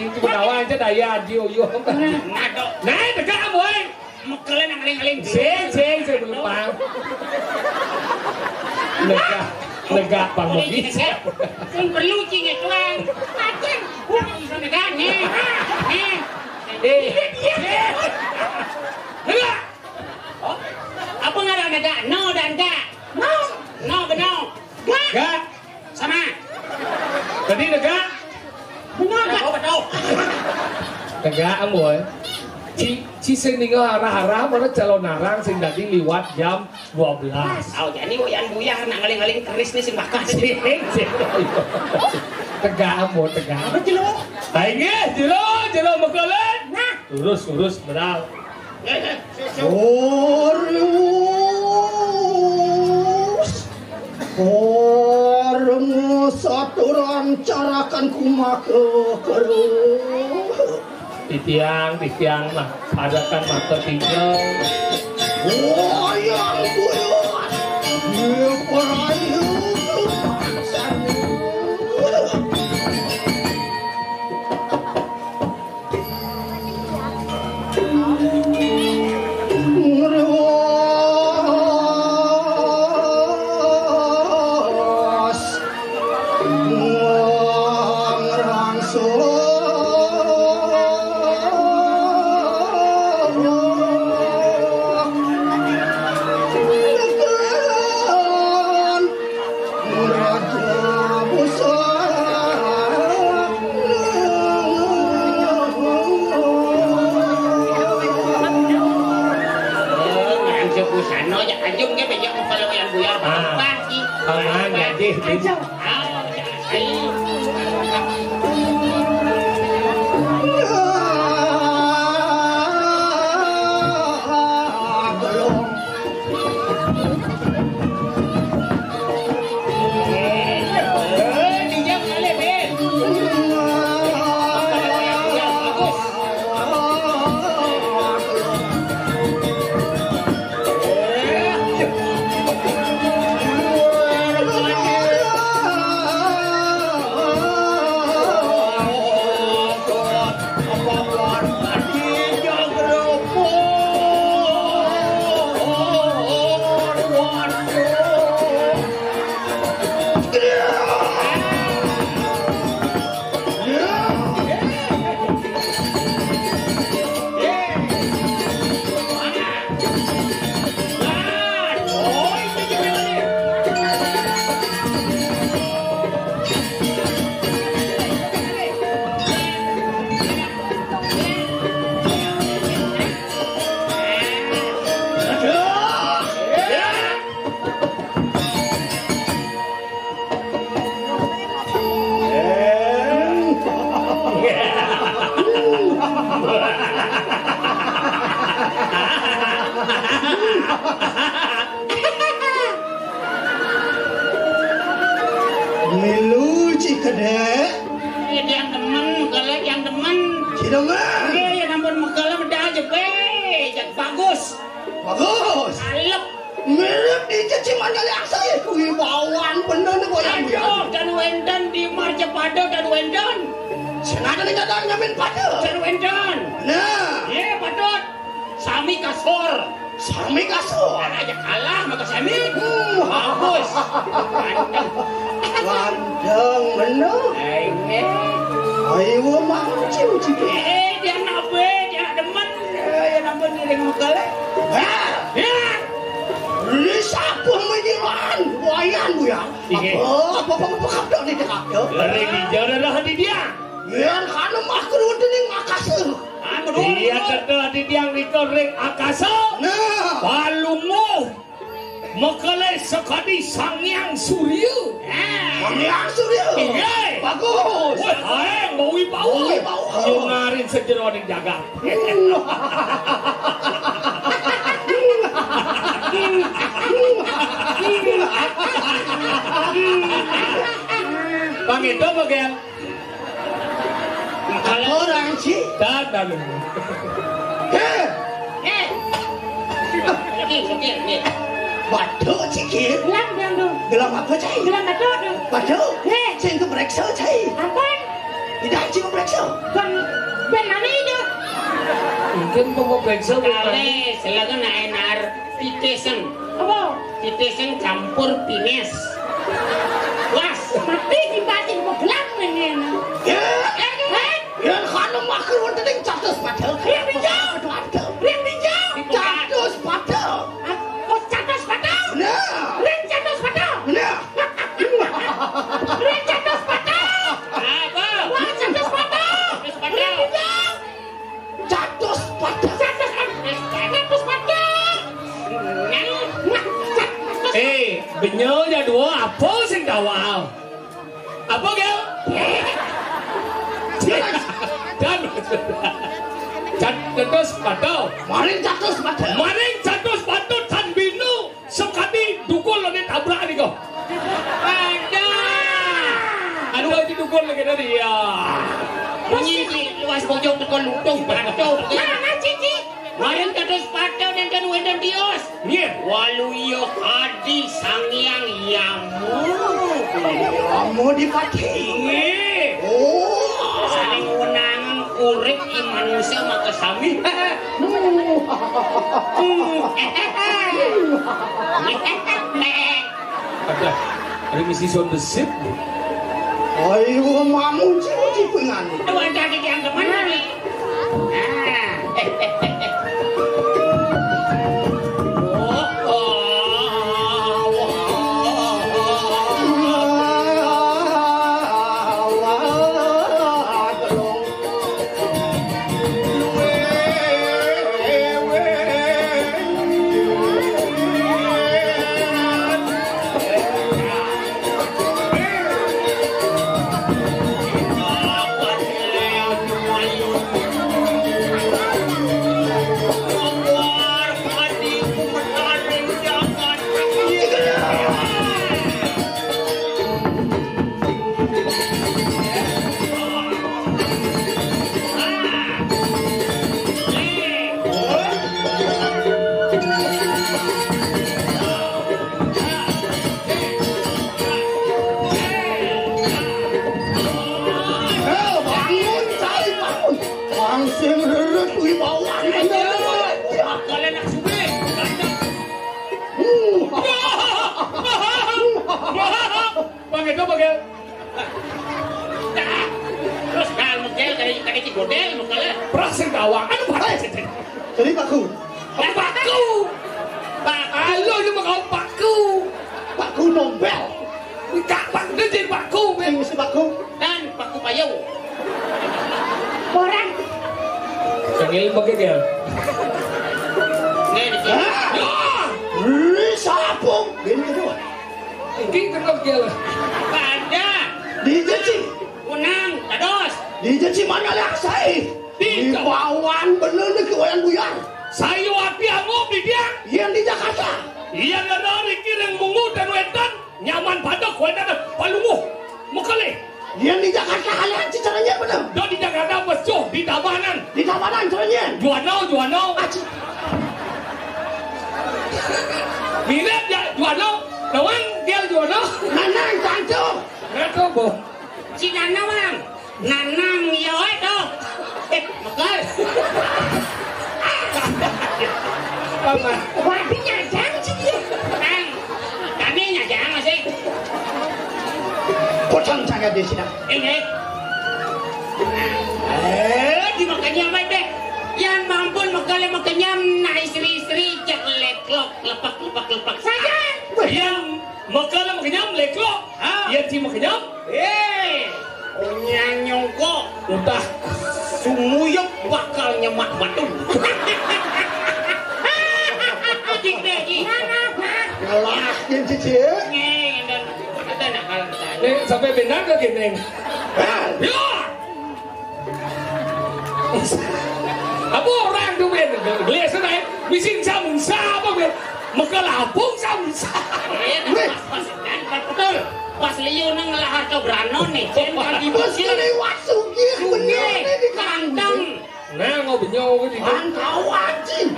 Kunawan aja daya jiu yo. Nado. Nah, dekat boy. Mekelen yang aling-aling. Sing sebelum pang. Lega pang mogi. Sing perlu cing tuan. Aceng. Bisa negak nih. Lega. Apa ngaran negak? No dan ga. No. No benar. Ga. Sama. Tadi lega. Benar ga? Betul. Lega boy. Ci sing ninggal arah-arah mana calon narang sing dadi liwat jam 12. Oh jadi goyan buyar nak ngaling-ngaling keris nih sing bakas. Tegak mo tegak. Apa jelo? Aing jelo mekelen. Nah, Urus bedal. Orang satu rancarakan kumake keruh. Titiang mah adakan mata tinggal. Wayang buyut, dia perayu. Milu cikadek. Yang demen, kalau yang demen. Cidemen. Yang nampun mekala beda aja be. Jak bagus. Bagus. Alep. Mirip di caciman kali aksai. Wibawan bener nih goyang. Aduh, dan Wendan di marja pada dan Wendan. Sengaja nih dadang nyamin pada. Dan Wendan. Nah. Ye, patut. Sami kasor. Sami kasur. Aja kalah maka Sami. Bagus. Ganteng. Ganteng bener. Ayo mancing cikgu. Dia nak be, dia nak demen. Ya nampun ngiring mekala. Ya. Risapun menyiman. Wayan bu ya. Apa kapdak nih kapdak. Lari di jalan di dia. Yang kana mah keruh dening makasih. Dia kata di tiang dikoreng akasa. Nah. Balungo. Mekale sekali Sangyang Surya. Sangyang Surya. Iya. Bagus. Wah, haeng bau bau. Yung ngarin sa jeroning jagat. Bang itu bagian. Kalau orang sih. Datang. Waduh cikir. gelang dong. Gelang apa cai? Gelang ada dong. Waduh. Cai ke periksa cai. Apa? Tidak cuma periksa. Ben mana itu? Mungkin mau periksa Kali selalu enar titesen. Apa? Titesen campur pines. Was, mati dibatin mau gelap ini. Ya, ya kalau makan wonten ing catus padha. Ring bijak. Ring bijak. Catus padha. Oh, catus padha. Nah, Ring catus padha. nah. Ring catus padha. Apa? Wah, catus padha. Catus padha. Ring bijak. Catus padha. Catus padha. Benyo ya dua apa sing dawal? Apa gel? Dan catus padha. Maring catus padha. Maring catus padha tan binu sekali dukul lene tabrak ni kau. Ada. Ada di dukul lagi tadi ya. Bunyi luas bojong tekon lutung bacok. Mana cici? Maring catus padha dan kan wedan dios. Nih, Waluyo Adi Sangyang Yamu. Kamu dipakai. nih. Oh. Saling wenang urip i manusia maka sami. Ada misi on the ship. Ayo mamu cipu-cipungan. Tuan jadi dianggap mana nih? Bagel. Terus kal mungkin kali cigodel mungkin. Prasing dawang. Anu pakai Jadi pakku. Pakku. Halo ni mau pakku. Pakku nombel. Tak pak dia jadi pakku. Yang mesti pakku. Dan paku payau. Orang. Kangil bagel. Nih di Sabung. Ini kedua. Ini kena bagel. Ada. Dijaci. Unang, kados. Dijaci mana lah saya? Di bawan bener ni kewayan buyar. Saya api amuk di dia. Yang di Jakarta. Yang ada kiring mungu dan wetan nyaman pada wetan palungu. Mukale. Yang di Jakarta kalian caranya benar. Do di Jakarta bejo di Tabanan. Di Tabanan caranya. Juano. Minat ya Juano. Lawan dia Juano. Nanang tanto. Nanto bo. Si Nanang, Nanang yo itu. Makal. Apa? Wabi nyajang sih dia. Nang, kami nyajang sih. Potong saya di sini. Ini. Dimakannya apa deh? Yang mampu makannya nah istri-istri cek leklok lepak saja. Yang makan kenyam leklok. Yang ti kenyam. Nyanyongko Udah. sumuyuk bakal nyemak batu. Dik deh, Ngalah yang cici. Ngeng dan kita nak kalah kita. Nih sampai benar ke gini? Ya. Apa orang tu ben? Lihat sana, misi jam apa ben? Makalapung jam. Betul. Pas liu nang lahar ke Branon nih, kan di Bos ini wasuki bener ini kandang. Nah, ngau benyo ke di. Antau wajib.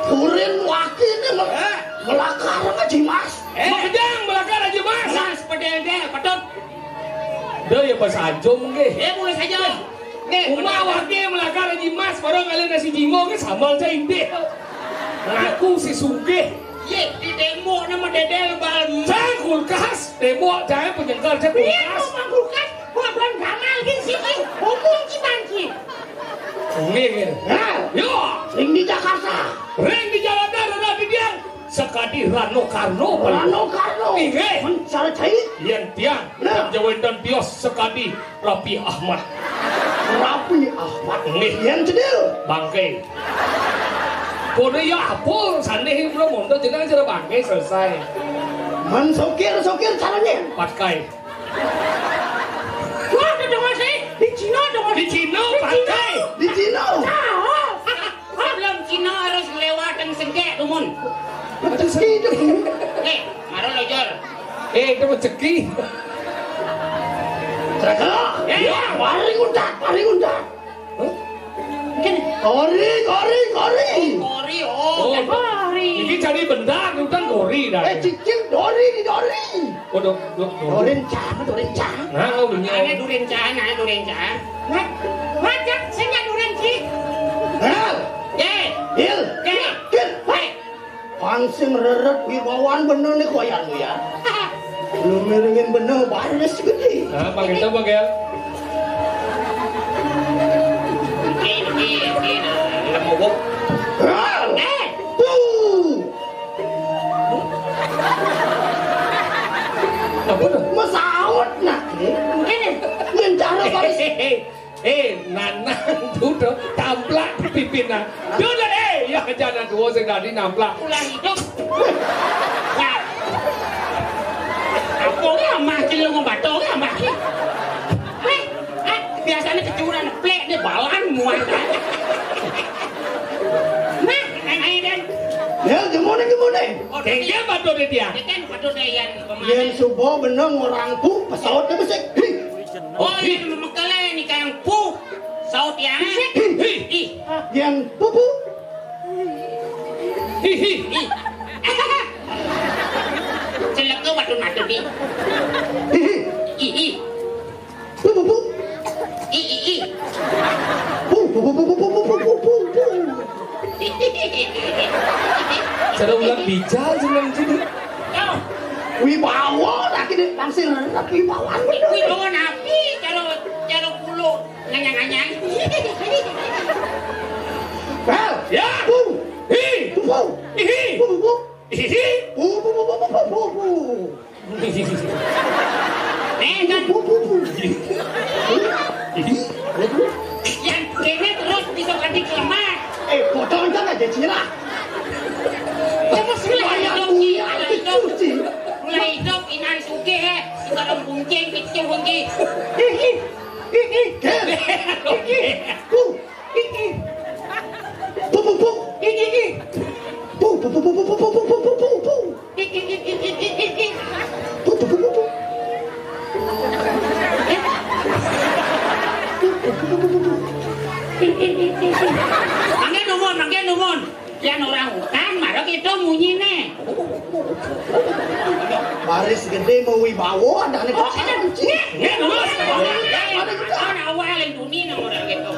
Turin waki ini melakar aja mas. Makjang melakar aja mas. Mas pedel deh, betul. Dah ya bahasa anjung ke. Boleh saja. Umawa ke melakar di mas, baru kalian nasi jingo ke sambal cai ide. Aku si sungke. Ye, di demo nama dedel balm. Jangan kulkas, demo jangan penyengkal cai kulkas. Kulkas, bukan gamal di sini. Ngomong cibanci. Ngene. Yo, Ring di Jakarta. ring di Jawa Darat di dia. Sekadi Rano Karno. Rano Karno. Ige. Mencari cai. Yang tiang. Jawa dan Bios sekadi Rapi Ahmad. Rapi Ahmad. Nih. Yang cedil. Bangke. Kode ya apa? Sandeh belum mondok jenang cara bangke selesai. Mensokir caranya. Pakai. Wah, ada masih di Cina dong. Di Cina pakai. Di Cina. Sebelum Cina harus lewatan sengkek tumun. Rezeki itu. Maro lojar. Itu rezeki. Jaga. Paling undak. Kori. Kori, kori. Ini cari benda, hutan gori dah. Cicil dori. Oh, dok. Dorin cang. Nah, kau punya. Ana duren cah. Wajak senya duren ci. Il. Pangsing reret wibawan bener nih koyan lu ya. Lu miringin bener baris gede. Nah, panggil tuh panggil. Lemubuk. Apa tuh? Masaut nak. Yang cara baris. Nanang duduk tamplak pipina. Duduk ya jangan dua sekali namplak. Ulang hidup. Apa ya makin lu ngobato ya makin. Biasanya kecuran plek dia balan muat. Ya gimana? Dia batu dia. Kan batu dia yang Yang subuh bener ngorangku pesawatnya besek. Oh, ini memekale ni kayang pu. Saut yang. Yang pupu. Hihi. Celak ke batu nado ni. I. Pupu. I. Pupu. Cara ulang bijal senang sini. Wibawa lagi deh langsung wibawan. Kuwi lo napi cara pulo nganyang-nganyang. Well, Ya. Hi. pupu. Hihi. Pupu. Hihi. Pupu. Kan Pupu. yang kene terus bisa ganti kelemah. Potong jangan aja cila. Kamu mulai hidup. Cuci. Mulai hidup inan suge sekarang bunceng kecil bunyi. Mangga numun. Yang orang hutan marah itu munyi nih. Baris gede mau wibawa ada nih kecil. Orang awal yang dunia orang gitu.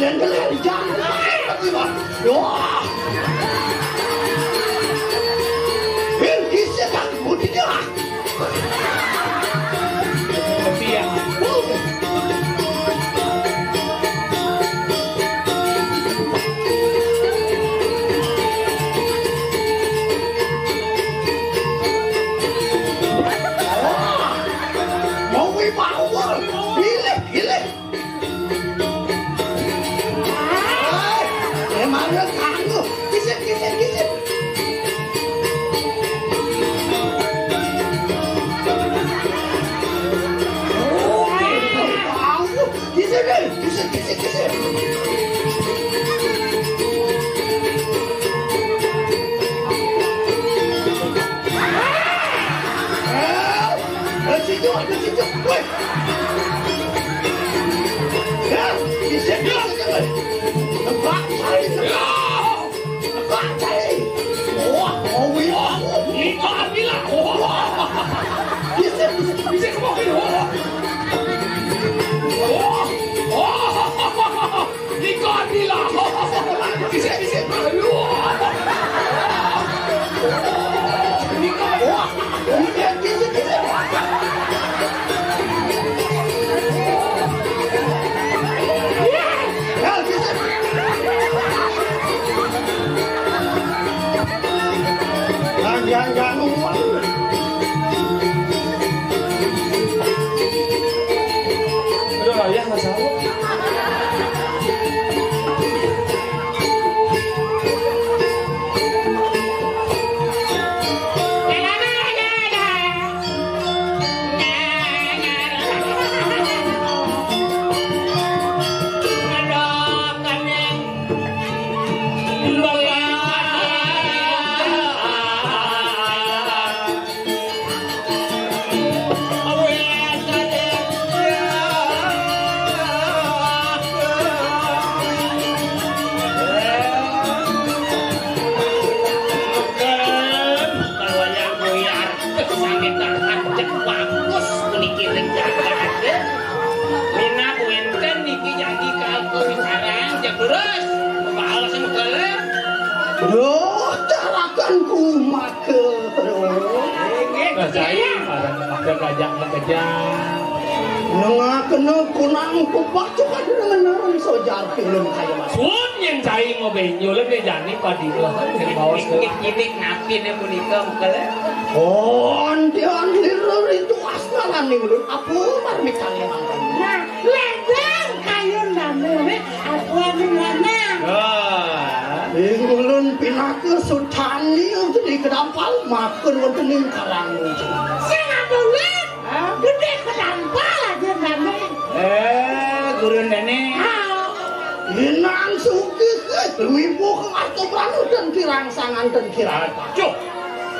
geler jangan. Wah. Bisa tak bodinya. Kepiang. Ya masalah. Ada kajak kejang. Nengah kena kunang kupak cuma dengan sojar film kayak mas. Sun yang cai mau benyo lebih jani padi lah. Ini napin yang punika mukanya. Oh, antian liru itu asnalan nih ulun. Apa marmikan yang angkat? Nah, ledeng kayu namanya. Aku yang mana? Ulun pindah ke Sultani untuk di kedampal makan wonten ing karang. Saya boleh. Gede kedampal aja namanya. Guru nenek. Inang sugih wibu atau brano dan kirangsangan dan kirang. Cuk.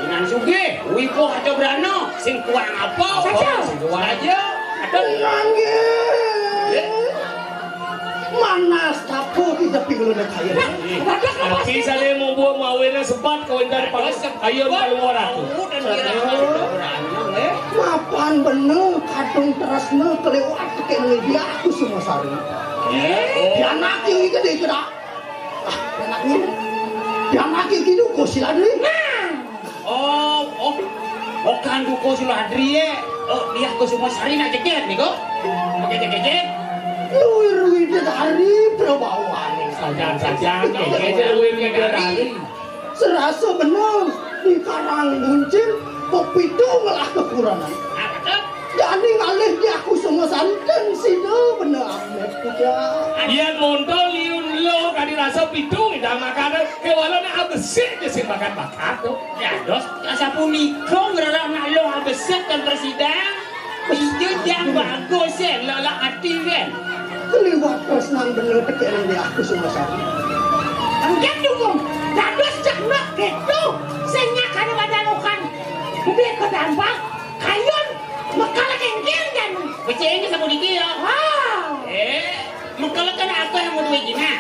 Inang sugih wibu atau brano sing kurang apa? Sing kuat aja. Ada nangis. Mana tapu kita pinggul na kaya. Tapi saya mau buat mawena sempat kawin dari ayon keluar aku. Mapan bener kadung terasna kelewat ke media aku semua sari. Dia nak ini ke dia kira. Anaknya. Dia nak ini duko sila deh. Oh kan duko sila Adri ya. Oh dia ko semua sari nak ceket nih kok. Pakai ceket. Luir dari perbawahan saja kayaknya luir dari serasa benar di karang buncin pepitu malah kekurangan jadi ngalih di aku semua santen sih bener Ahmed juga dia montol liun lo kadi rasa pitu tidak makan kewalan abesik sih makan tuh ya dos asapu nikro ngerara nak lo abesik kan presiden itu yang bagus ya lala hati kan kelewat senang bener tekeran di aku semua sakit. Enggak dukung, dadus ceknak gitu. Senya kada badalukan. Ubi ke dampak, kayun, mekala kenggil dan. Becengnya sama diki ya. Mekala kan apa yang mau duit gina?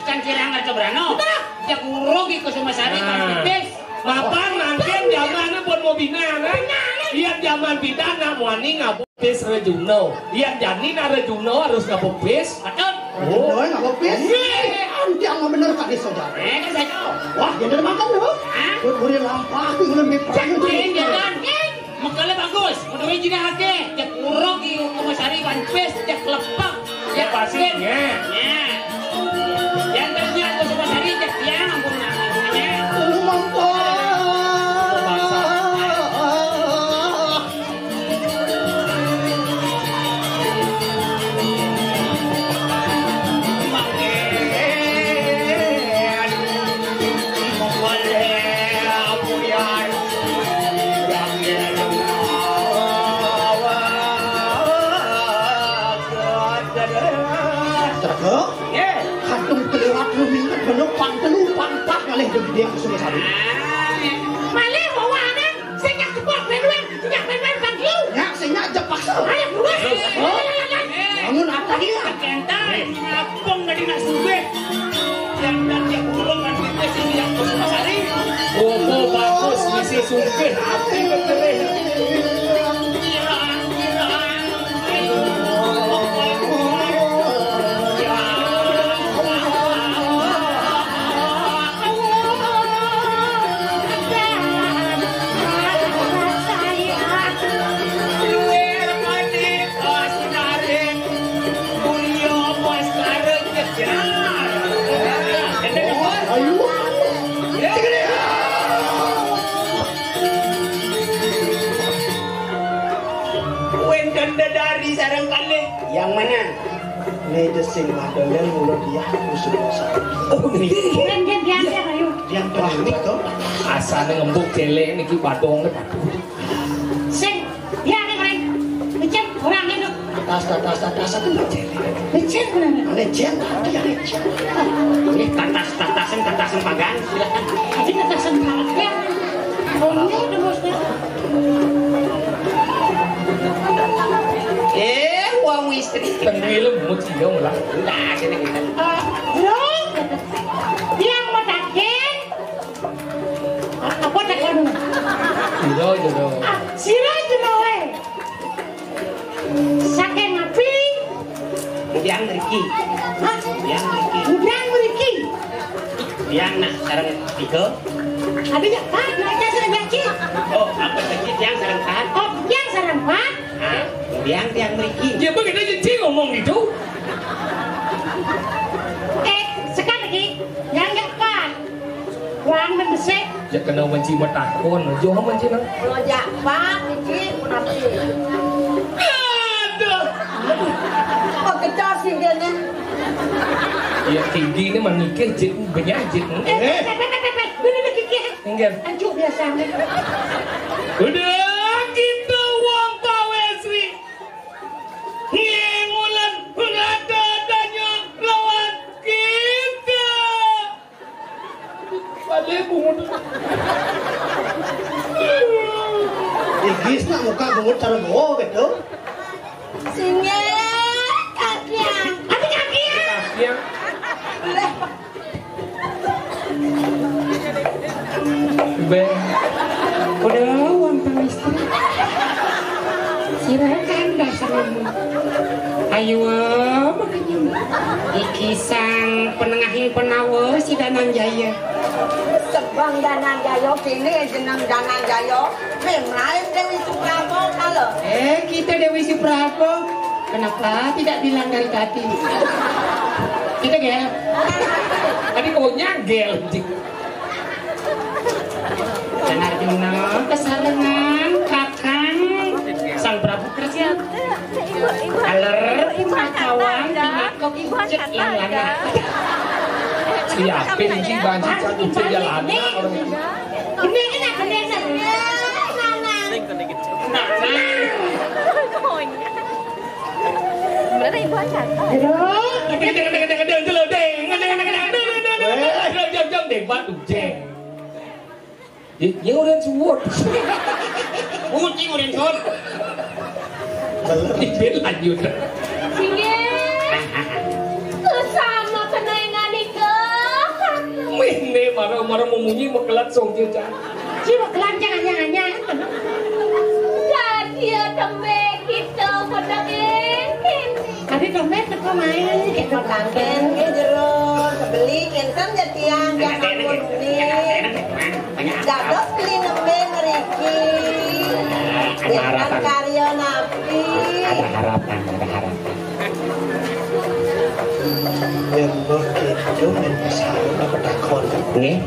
Kan kirangan cobrano. Ya kurogi ke semua sari kan tipis. Mapan mangken zamannya pun mau bina kan? Iya zaman bidana muani ngapupis rejuno. Iya janina rejuno harus ngapupis. Betul. Oh, enggak apa-apa. Anti yang bener kali saudara. Wah, jadi makan loh. Buri lampah aku belum dipanggil. Jangan. Makanya bagus. Udah jadi hake. Jak urok di Kumasari One Piece. Jak lepak. Jak pastinya. Yang ternyata Kumasari jak tiang ampun namanya. Penumpang pampat kalih gede aku sudah sari. Malih wawanan sing nyak tepok ben-ben, nyak ben-ben kan lu. Nyak sing nyak paksa. Ayo keluar. Bangun apa dia? Kentai, ngapung dari nak subeh. Yang dan yang ulung kan kita sini yang Kumasari. Oh, bagus, misi subeh. Api betereh. Sarang kali. Yang mana? Medicine madolen mulut dia aku sudah sari. Oh, ini. Dia biasa ayo. Yang panik tuh. Asane ngembuk celek niki badong. Sing dia keren. Licin orang itu. Tas itu nggak celek. Licin orang. Lecen dia lecen. Ini tatasan pagan. Silakan. Tapi tatasan pagan. Oh, ini bosnya. Wang istri. Tenggelam mut sih dong lah. Lah, kita. Bro, dia mau daging. Apa daging? Jodoh. Sira jeroe. Saking api. Yang Riki. Hah? Yang Riki. Udang mriki. Yang nak sarang tiga. Ada ya, Pak? Ada sarang nyaki. Oh, apa tadi yang sarang empat? Oh, yang sarang Pak. Ah, yang Riki. Dia bagaimana jadi ngomong itu? Sekali lagi, yang Pak. Wang membesek. Ya kena menci matakon, jauh menci nang. Kalau Pak, ini kenapa? Aduh. Oh, kecil sih dia nih. Ya tinggi ini menikah jik benyajik. Bener lagi kek. Enggak. Anjuk biasanya. Udah kita uang Pak Wesri. Nyengulan nggak adanya lawan kita. Balik bungut. Igis nak muka bungut cara gowo gitu. Sini kakian. Ada kaki ya? Ya. Ben. Udah uang istri. Silakan dasarmu. Ayo makanya. Iki sang penengahing penawa si Danang Jaya. Sebang Danang Jaya kini jeneng Danang Jaya. Memang Dewi Suprabo kalau. Kita Dewi Suprabo. Kenapa tidak bilang dari tadi? Kita gel. Tadi kau nyagel. Dan Arjuna kesarengan kakang sang Prabu kerja. Aler kawan dinakok cek lana. Siapin sih banci satu jalan orang itu. Bener enak bener enak. Berarti ibu acan. Jangan debat jeng. Yang udah suwot. Uji udah son. Ini lanjut. Sini. Sama kenainan nikah. Mene marah-marah memunyi mekelat song dia. Jiwa kelanjangan-jangannya. Jadi tembe kita pada mungkin. Ada dompet teko main gitu Kangen ke jero beli kenten jatian jangan murni. Dados beli nembe mriki. Dengan karya nabi. Ada harapan. Member itu menyesuaikan apa takon. Nggih.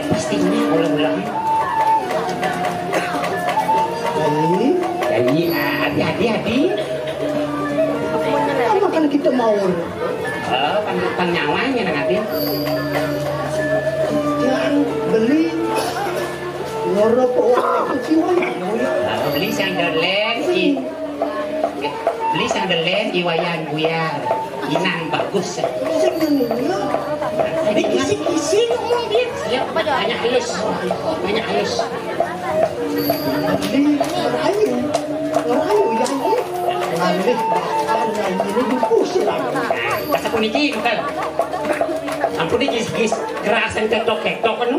Pastinya ulang-ulang. Jadi hati-hati. Apa kan kita mau? Pan nyawanya nanti. Yang beli ngorok uang keciwan. Beli sandalen iwayan buyar. Inan bagus. Senengnya. Jadi kisi-kisi ngomong dia Ya, banyak halus. Beli ngerayu yang ini. Ngalih bahkan yang ini dipusi lagi. Kasa puniki bukan. Ampun iki gis kerasan ketok-ketok kan.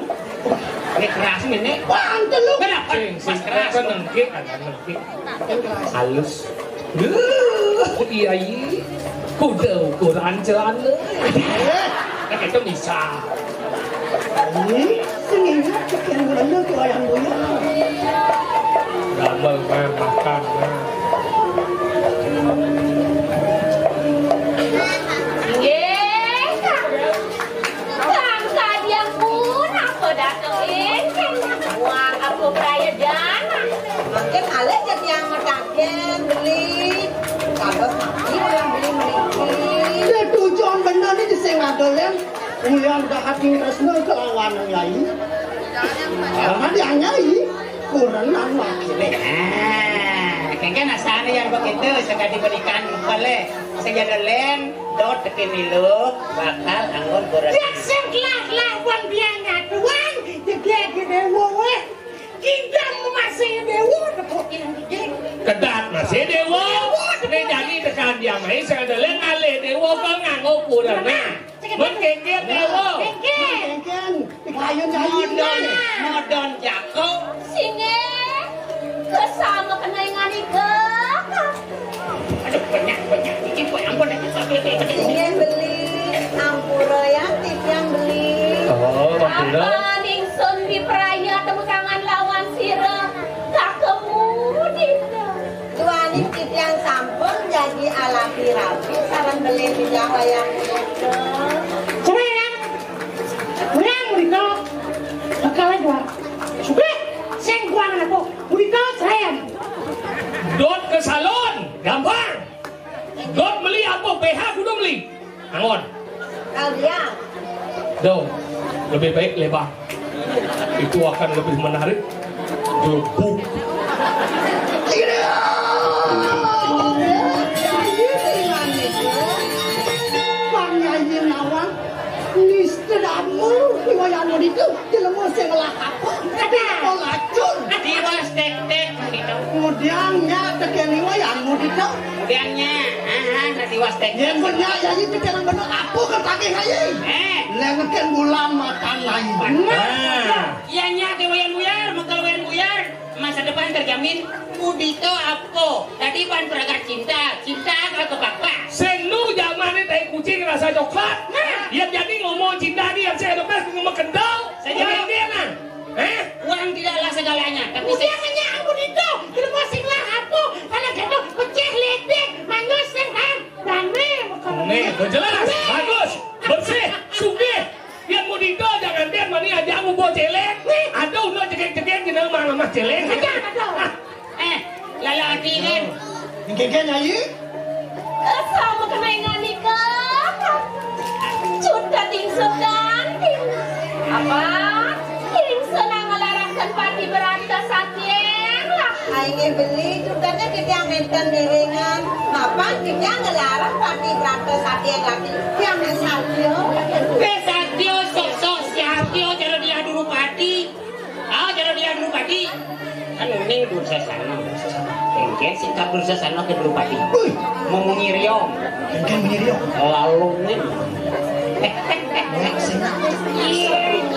Ini keras ini. Pantel lu. Kenapa? Sing Keras. kan nengke ada nengke. Halus. Iya iya. Kuda ukuran celana. Kan itu bisa. Ini senengnya sekian bulan ke ayam goyang. Gambar makan. Makin alek jadi yang metaken beli. Kalau mati orang beli mriki. Ya tujuan benar ini sing adolen ulian hati resno kelawan nyai. Jangan yang nyai kurenan wakile. Kayaknya nasane yang begitu sekali diberikan oleh sejadalen dot kemilu bakal anggur goreng. biasa lah wan bianga tuan gede wowe kita masih dewa nepokin gede Kedat masih dewa. Ini jadi tekan dia main sekadalen ale dewa kau nganggo kurang. Mengkengkeng dewa. Kengkeng kayu nyai. Modon jako. Singe kesama kenangan ika. Aduh banyak ini kok ampun Singe beli ampura yang tip yang beli. Oh, betul. Apa ningsun di peraya temu tangan lawan sirah tak kemudina. Tuanin tip yang sampun jadi ala rapi saran beli di Jawa yang itu. Sayang, kurang Murito, bakalan gua. Sudah, saya gua aku. Murito sayang. Dot ke salon, gampang. Dot beli apa? PH kudu beli. Angon. Kalian Dong, lebih baik lebar. Itu akan lebih menarik. Gebuk. Nyai nawang istiramu riwayat itu jelema sing lakapa. Ada lacun. Diwas tek gitu. Kemudiannya teken riwayatmu itu. Kemudiannya, diwas tek. Yang benar nyai teken benar apa ketake nyai. Lengken bulan makan lain. Ianya kewayan buyar, mengkal wayan buyar, masa depan terjamin. Udito apa? Tadi pan peragat cinta kalau ke bapak. Senu zaman ini tai kucing rasa coklat. Dia jadi ngomong cinta dia, saya dokter ngomong kendal. Saya dia kan. Uang tidaklah segalanya, tapi Udah menyambut itu, terus singlah apa? Kalau gitu pecah ledek, manusia kan? Dane, Nih, jelas, bagus, bersih, sugih. Dia mau dito jangan dia mani aja mau bawa celeng. Aduh, no cekek-cekek di dalam mana mas celeng. lalaki kan. Kengkeng nyai. sama kenangan ika. Sudah tingsun ganting. Apa? Tingsun yang melarangkan pati berantas saking lah. Aingnya beli cukanya kita yang enten diringan. Apa kita ngelarang pati berantas saking lagi. Yang satyo. Satyo sok Satyo cara dia dulu pati. Cara dia dulu pati. Kan uning Dursasana. Kengken singkat Dursasana ke dulu pati. Mau ngiriong. Kengkeng ngiriong. Lalu nih.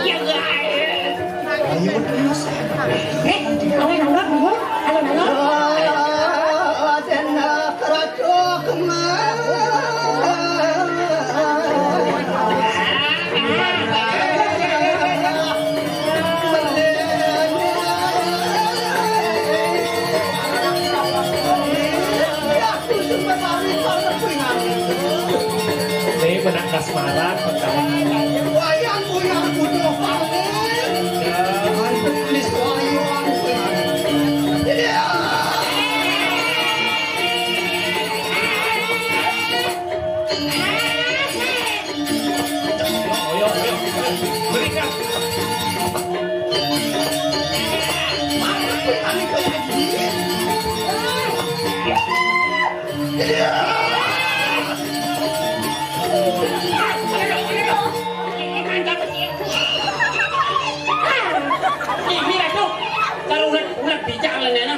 iya guys. Ayo terus. Kalau nonton, Aduh, kasmaran perkara. Wayang buyar kudu panen. Mantep lis wayang. Ya. Ayo, berikan. Ini lah tuh, kalau ulat bijak lah nana.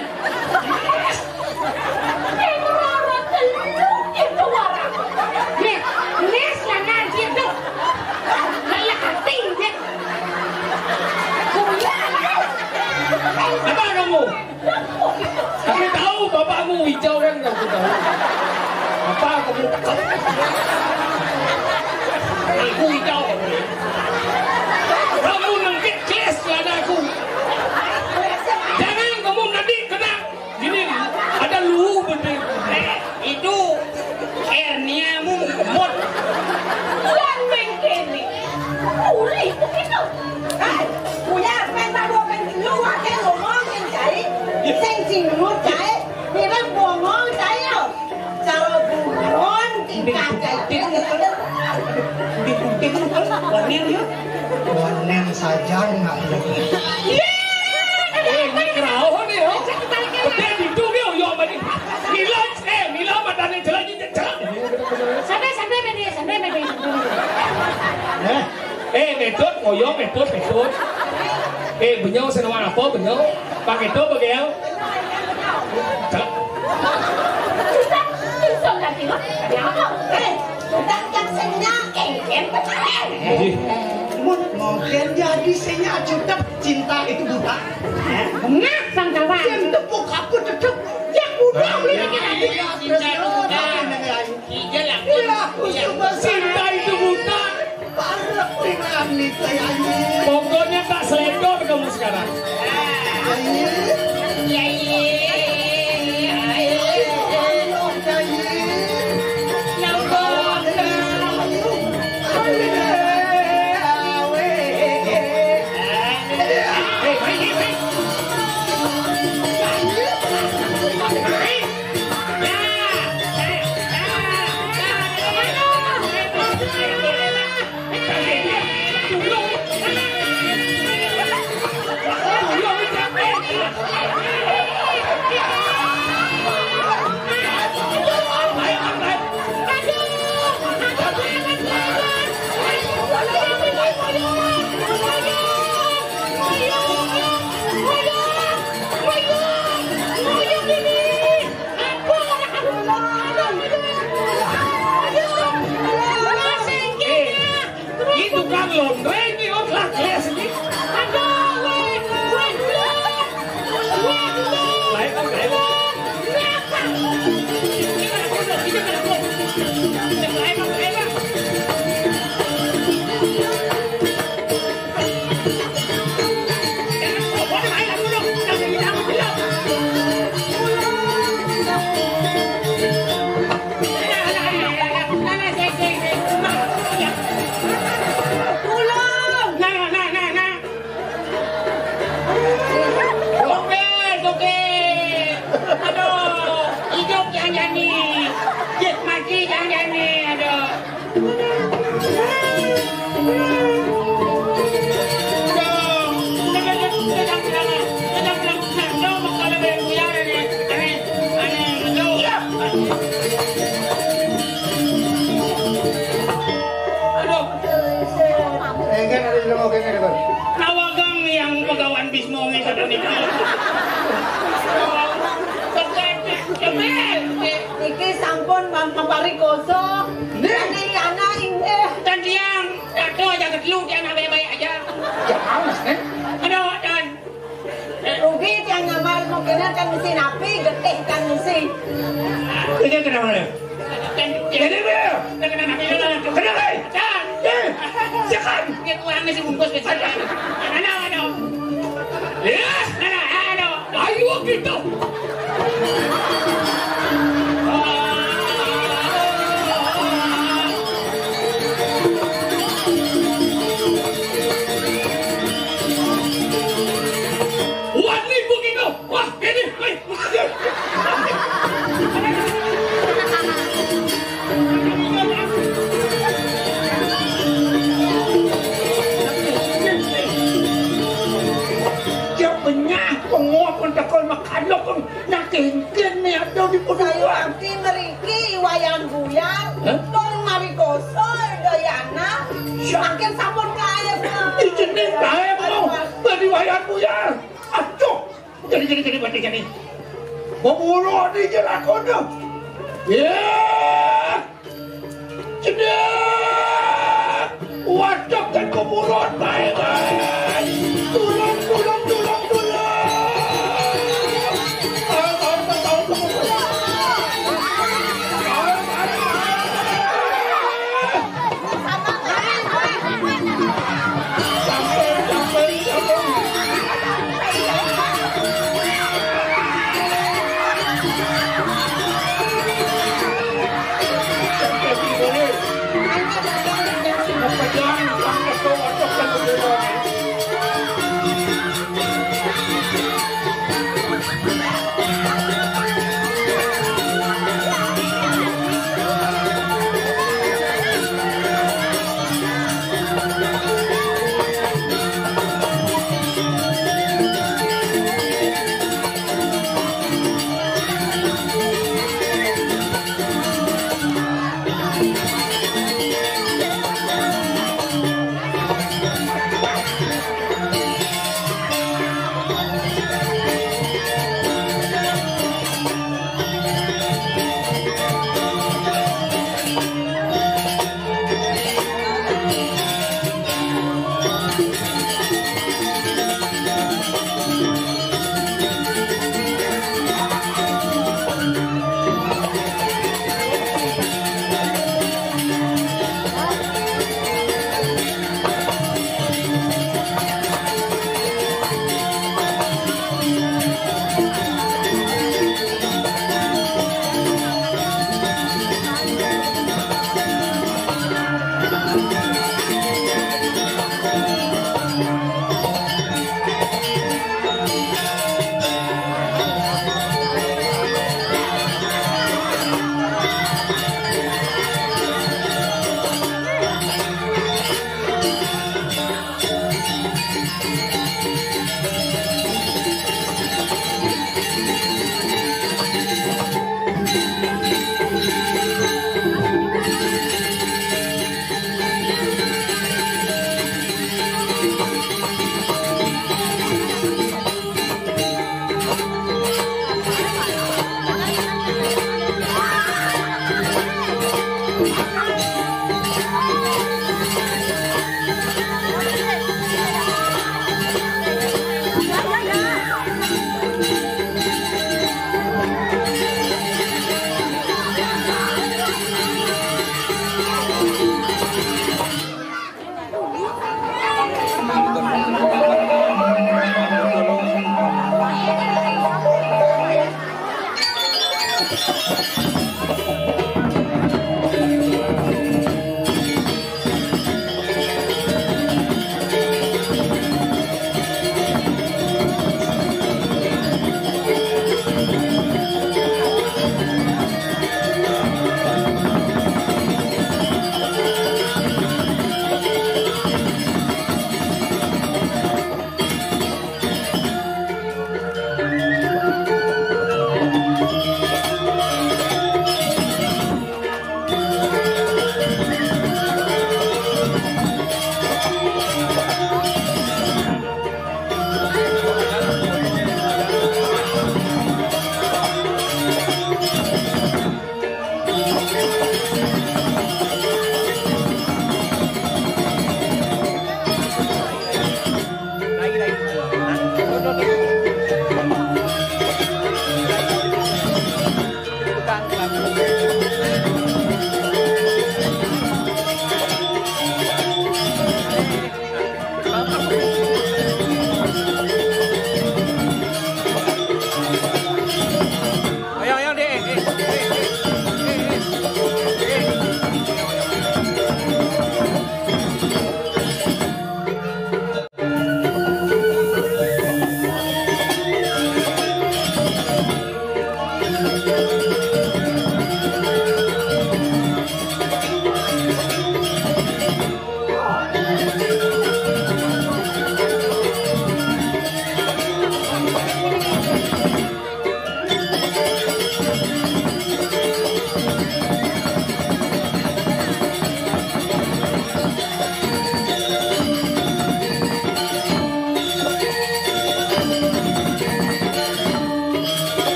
Apa kamu? Kami tahu bapakmu hijau kan kamu tahu. Apa kamu takut? Aku hijau kamu. Kamu nangkit kelas ladaku. Jangan kamu nanti kena gini ada luhu bener. Itu herniamu mot. Yang mengkini. Uli begitu. Punya peta dua penting luar ke ngomong yang cai. Sing cingut cai. Bila ngomong cai lo. Cara buron tingkat cai. Wanen saja enggak lebih. Ini kerauh nih yo. Udah itu nih yo mani. Mila matanya jalan jalan. Sampai bede. Metode ngoyo metode. Benyau senawan apa benyau? Pakai itu bagel. Jalan. Susah lagi lo. Sudah yang senyakin betul. Mungkin jadi senya cukup cinta itu buta. Ngak sang kawan. Yang tepuk aku tetep. Yang muda beli lagi. Cinta itu buta. Iyalah. Iya, aku suka Cinta itu buta. Parah dengan nih kayaknya. Pokoknya tak selendor kamu sekarang. Itu kan londreng ini lah kelas ini. Nawagang yang pegawai bismongi sa dunia. Iki sampun maparikoso. Ini anak ini. Tandiang, tato aja ketelu dia nak baik-baik aja. Aduh, dan Rugi yang ngamar mungkin kan mesin api, getih kan mesin. Ini kenapa ya? Ini dia. Kenapa? Jangan. Dia kurang nasi bungkus ke sana. Aduh. Ya. Aduh. Ayo gitu. Tolong mari koso Dayana. Makin sampun kae, Pak. Jeneng kae mau dadi wayangmu ya. Aduh. Jadi bati. Memulung iki lakono. Ya. Jeneng. Waduh kan kemulung bae. Tulung.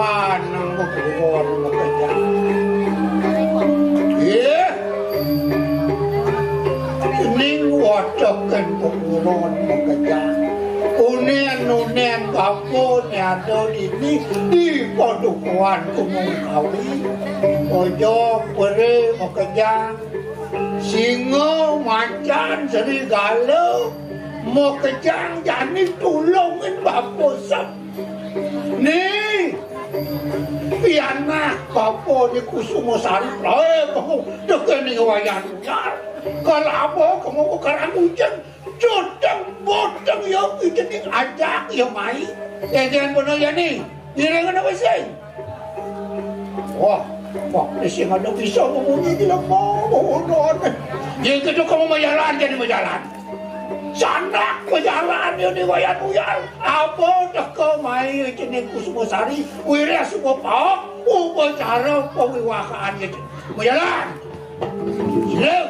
apa nang buron bekerja. Iya. Ning wacoken buron bekerja. Unen bapaknya ada di padukuhan Gunung Kawi. Ojo pere bekerja. Singa macan serigala mau kejang jani tulungin bapak nih pianak bapak di Kusumasari kamu dekat nih wayan kalau apa kamu karang hujan codang bodang ya itu nih ajak ya mai jangan benar ya nih direngan apa sih wah sih nggak ada bisa ngomongnya tidak mau yang kedua kamu mau jalan jadi mau jalan Sanak berjalan ya di wayan uyar. Apa dah kau mai jenis Kusumasari? Kuiria semua pak. Upacara pewiwakaan gitu. Berjalan. Siap.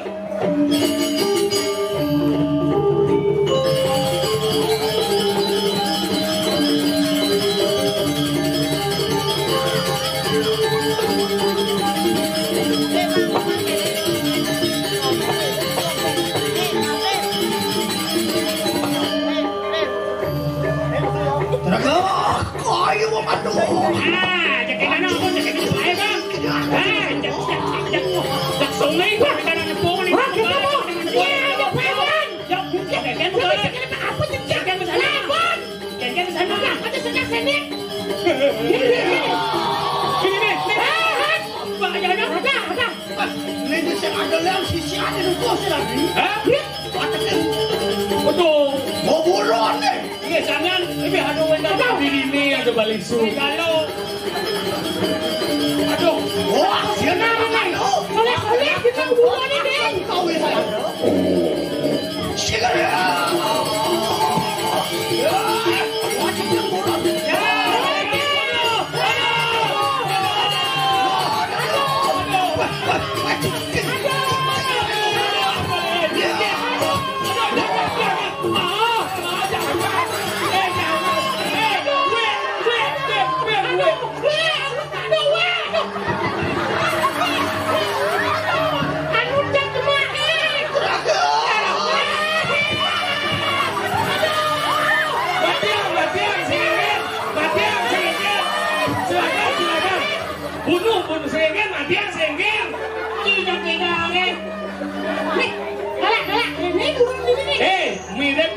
Ada balik suruh kalau aduh wah siapa namanya oleh kita buat ini kau bisa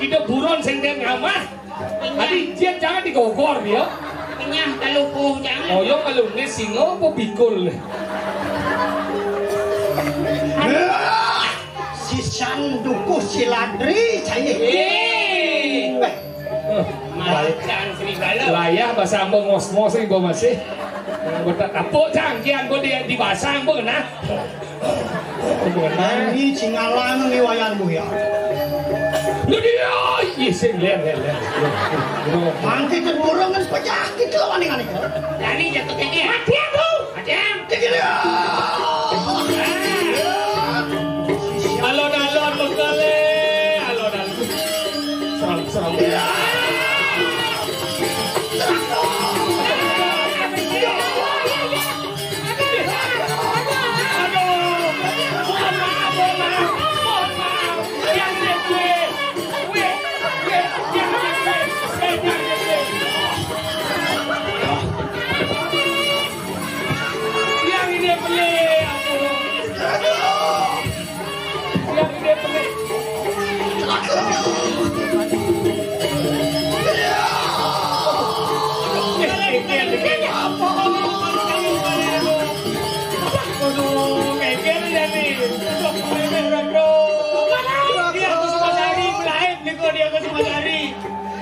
kita buron sengden ngamah. Adi jian jangan digogor ya. Kenyah kalupuh jangan. Oh yo kalune singo apa bikul. Si Sanduku Siladri saya. Macan serigala. Layah bahasa ambon ngos-ngos ibu masih. Betak kapok cangkian gua di bahasa ambon nah. Ini cingalang nih wayanmu ya. Lu dia, iseng ler. Mangke terborong kan penyakit lawan dengan itu. Lani jatuh tinggi. Mati aku. Macam. Tinggi dia. Alon bekale, alon. Serang.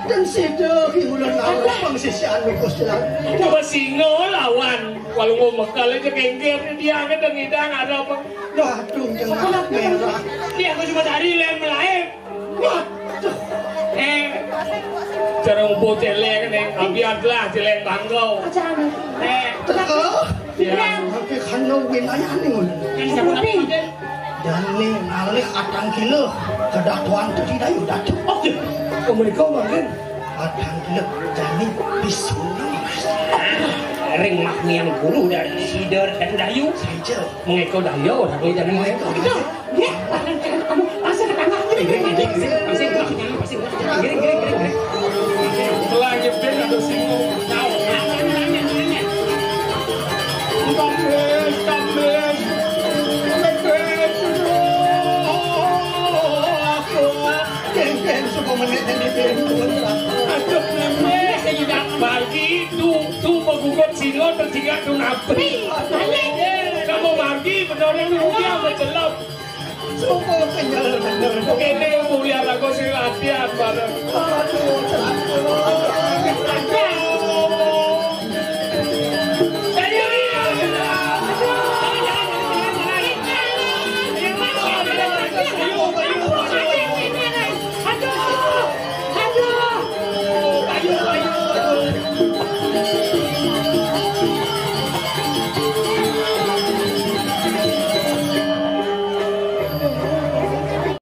Dan sido hiburan Allah pangsisian lukos lang. Coba singo lawan. Kalau ngomong kalau aja kengger dia kan dan ngidang ada apa? Waduh jangan merah. Dia aku cuma cari lem lain. Waduh. Cara ngumpul celeng nih, biarlah celeng banggau. Teka. Ya. Tapi karena wilayah nih ngulun. Dan nih ngalih atang kilo kedatuan tidak udah cepok deh. Komunikau makan. Atang kilo jadi bisu mas. Sering mahnian guru dari Sider dan Dayu. Saja. Mengeko Dayu, tapi jangan mengeko. Gitu. Ya, kamu langsung ke tangan. Giring. Lagi ben ada singgung. Margi tu menggugat singo terjingat tu nabi. Kamu margi benar-benar rupiah mencelap. Semua kenyal bener. Kene mulia lagu sing latihan bareng. Aduh,